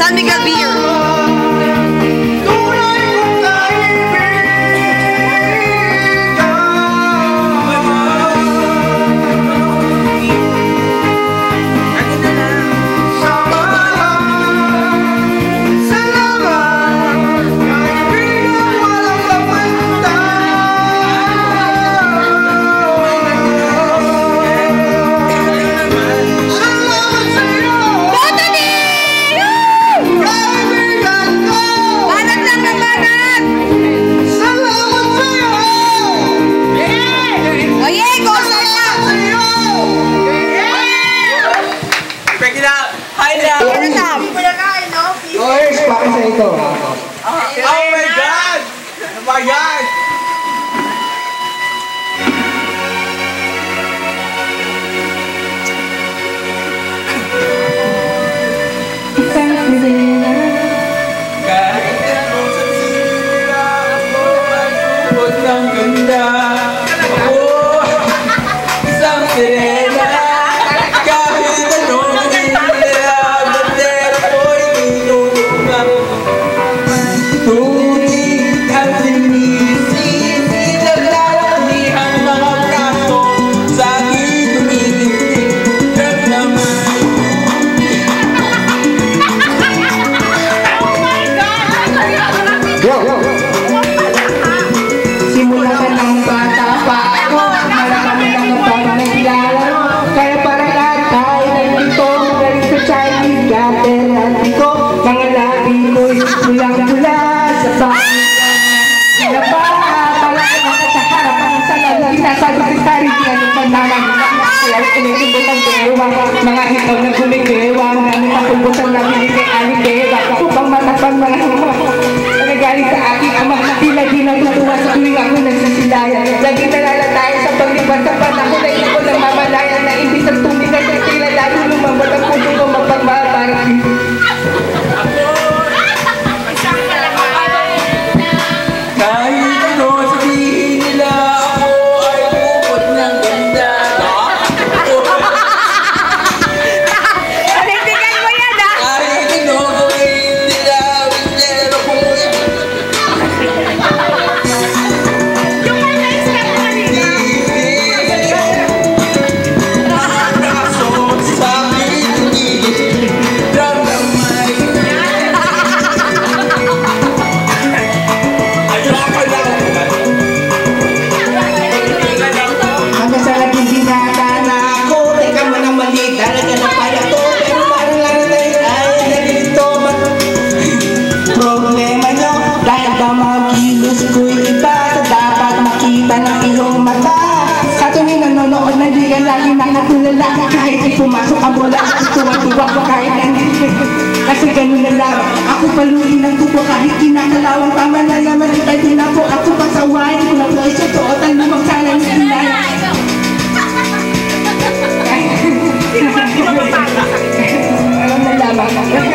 San Miguel Beer. Oh my God! Oh my God! Kahit anong sasira ako ay bukod ng ganda. Ako, isang sirena. Kahit anong nangyayari, bandera ko'y tinutupang. Tuwing at sinisisi, naglalakihang mga braso sa aking tumitindig. Ramdaman. Simula ka ng bata pa ako, marami lang ang pag-naglalaro. Kaya para lahat tayo nandito, galing sa Chinese Gaterati ko. Mga labi ko'y pulang-pula sa pangyayan. Napapalaki na sa harapan sa lalaki na sa Caribbean ng pananamit. Kaya inilibot ang bewang, mga ikaw na gumigewang, namin napulbusan na binigay aligewang. Ako pang matapang mga nagaling sa aking ama na di natutuwa sa tuwing ako nagsasilayan. Lagi nalala tayo sa paglipat sa panahon na hindi ko na mamalayan na hindi sa tubig at sa tila lalo lumambot ang puso ko magpagmabarang. Kahit ano sabihin nila, ako ay bukod ng ganda. Panindigan mo yan, ha? Kahit ano gawin nila, bandera ko'y Yung may na-expect mo kanina. Hanggang sa naging binata na ako, teka mo na mali, talaga na pala to. Pero parang lang tayo ay nalito. Problema nyo, dahil ba mga kilos ko'y iba sa dapat makita ng iyong mata. Sa tuwing nanonood na di ka lagi nakatulala, kahit ay pumasok ang bola, tuwa-tuwa ko kahit nandito. Kasi ganun na lang, ako paluin ng tubo kahit kinakalawang tama na naman ito din ako. Ako pasawain ko na po ay susuotan na magsala ng inay. Alam na lamang ako.